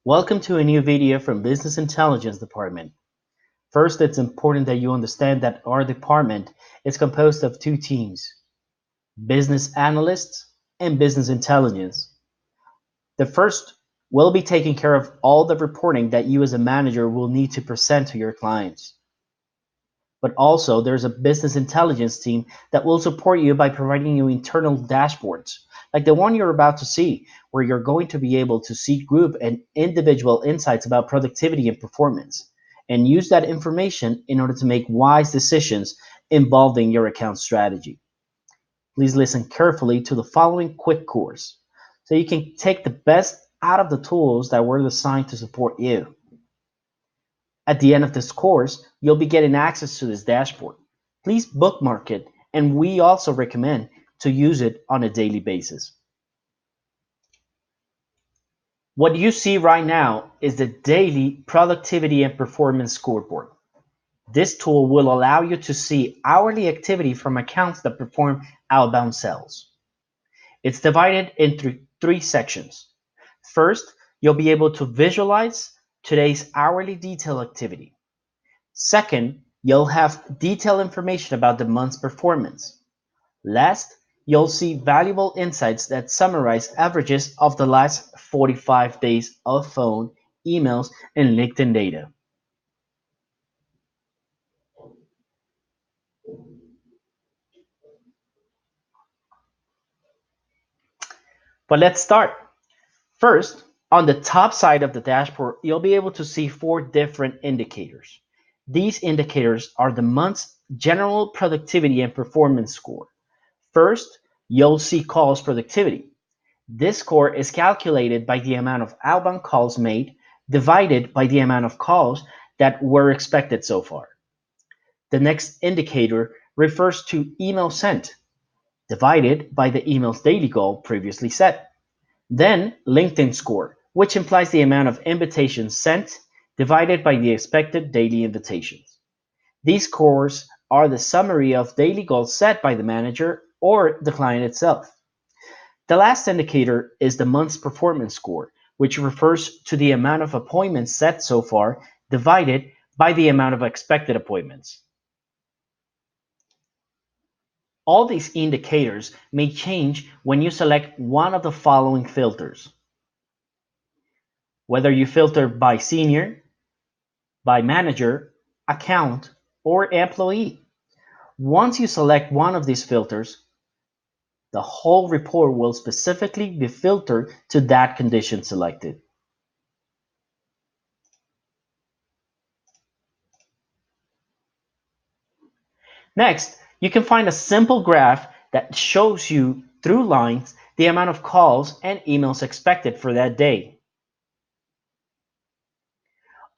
Welcome to a new video from Business Intelligence Department. First, it's important that you understand that our department is composed of two teams, business analysts and business intelligence. The first will be taking care of all the reporting that you as a manager will need to present to your clients. But also, there's a business intelligence team that will support you by providing you internal dashboards, like the one you're about to see, where you're going to be able to see group and individual insights about productivity and performance, and use that information in order to make wise decisions involving your account strategy. Please listen carefully to the following quick course so you can take the best out of the tools that were designed to support you. At the end of this course, you'll be getting access to this dashboard. Please bookmark it, and we also recommend to use it on a daily basis. What you see right now is the daily productivity and performance scoreboard. This tool will allow you to see hourly activity from accounts that perform outbound sales. It's divided into three sections. First, you'll be able to visualize today's hourly detail activity. Second, you'll have detailed information about the month's performance. Last, you'll see valuable insights that summarize averages of the last 45 days of phone, emails, and LinkedIn data. But let's start. First, on the top side of the dashboard, you'll be able to see four different indicators. These indicators are the month's general productivity and performance score. First, you'll see calls productivity. This score is calculated by the amount of outbound calls made divided by the amount of calls that were expected so far. The next indicator refers to email sent divided by the email's daily goal previously set. Then LinkedIn score, which implies the amount of invitations sent divided by the expected daily invitations. These scores are the summary of daily goals set by the manager or the client itself. The last indicator is the month's performance score, which refers to the amount of appointments set so far divided by the amount of expected appointments. All these indicators may change when you select one of the following filters. Whether you filter by senior, by manager, account, or employee. Once you select one of these filters, the whole report will specifically be filtered to that condition selected. Next, you can find a simple graph that shows you through lines the amount of calls and emails expected for that day.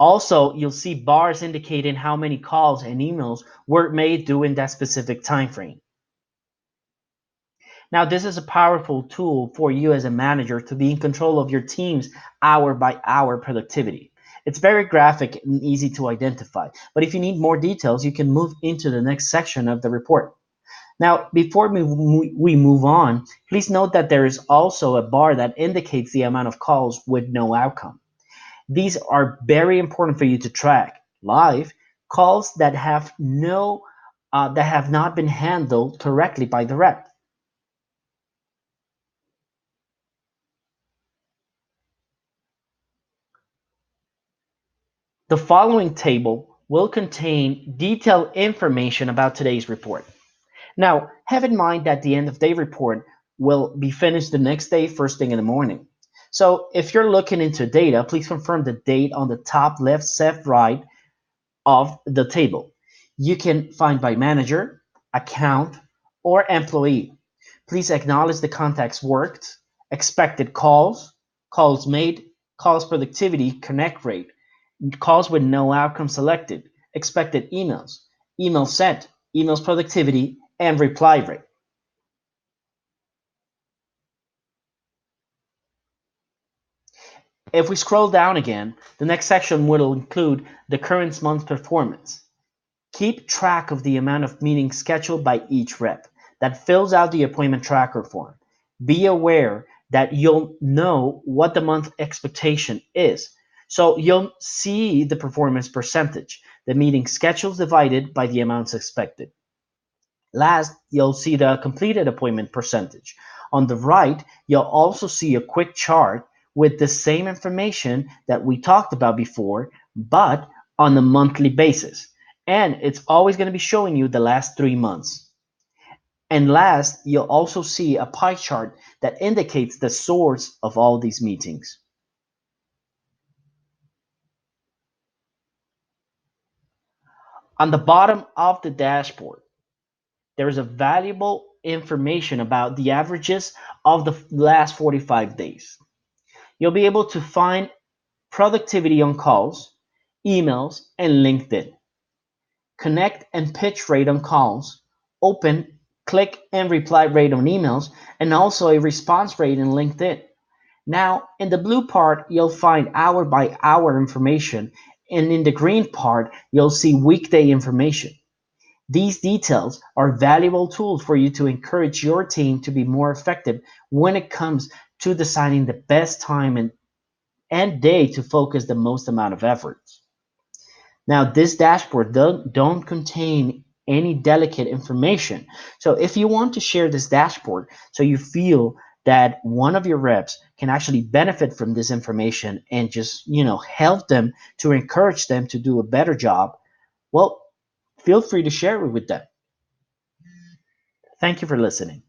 Also, you'll see bars indicating how many calls and emails were made during that specific time frame. Now, this is a powerful tool for you as a manager to be in control of your team's hour by hour productivity. It's very graphic and easy to identify, but if you need more details, you can move into the next section of the report. Now, before we move on, please note that there is also a bar that indicates the amount of calls with no outcome. These are very important for you to track. Live calls that have not been handled correctly by the rep. The following table will contain detailed information about today's report. Now, have in mind that the end of day report will be finished the next day, first thing in the morning. So if you're looking into data, please confirm the date on the top left, right of the table. You can find by manager, account, or employee. Please acknowledge the contacts worked, expected calls, calls made, calls productivity, connect rate, calls with no outcome selected, expected emails, emails sent, emails productivity, and reply rate. If we scroll down again, the next section will include the current month's performance. Keep track of the amount of meetings scheduled by each rep that fills out the appointment tracker form. Be aware that you'll know what the month expectation is. So you'll see the performance percentage, the meeting schedules divided by the amounts expected. Last, you'll see the completed appointment percentage. On the right, you'll also see a quick chart with the same information that we talked about before, but on a monthly basis. And it's always going to be showing you the last 3 months. And last, you'll also see a pie chart that indicates the source of all these meetings. On the bottom of the dashboard, there is a valuable information about the averages of the last 45 days. You'll be able to find productivity on calls, emails, and LinkedIn. Connect and pitch rate on calls, open, click, and reply rate on emails, and also a response rate in LinkedIn. Now, in the blue part, you'll find hour by hour information, and in the green part, you'll see weekday information. These details are valuable tools for you to encourage your team to be more effective when it comes to deciding the best time and day to focus the most amount of efforts. Now, this dashboard don't contain any delicate information. So if you want to share this dashboard so you feel that one of your reps can actually benefit from this information and just, help them to encourage them to do a better job, well, feel free to share it with them. Thank you for listening.